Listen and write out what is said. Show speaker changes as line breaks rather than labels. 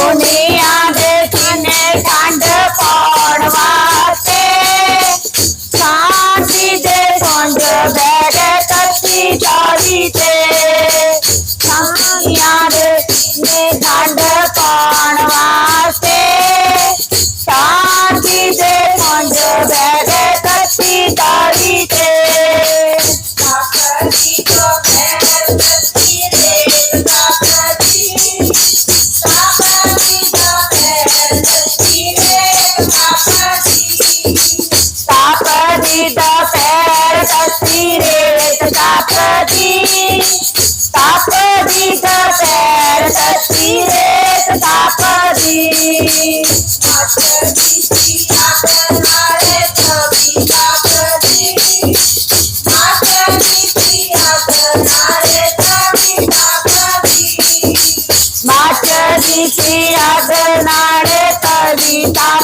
दुनिया देखने कांड पड़वाते शांति दे संग बैग कच्ची जारी थे दुनिया देखने कांड पड़वाते शांति दे संग बैग कच्ची जारी थे कविता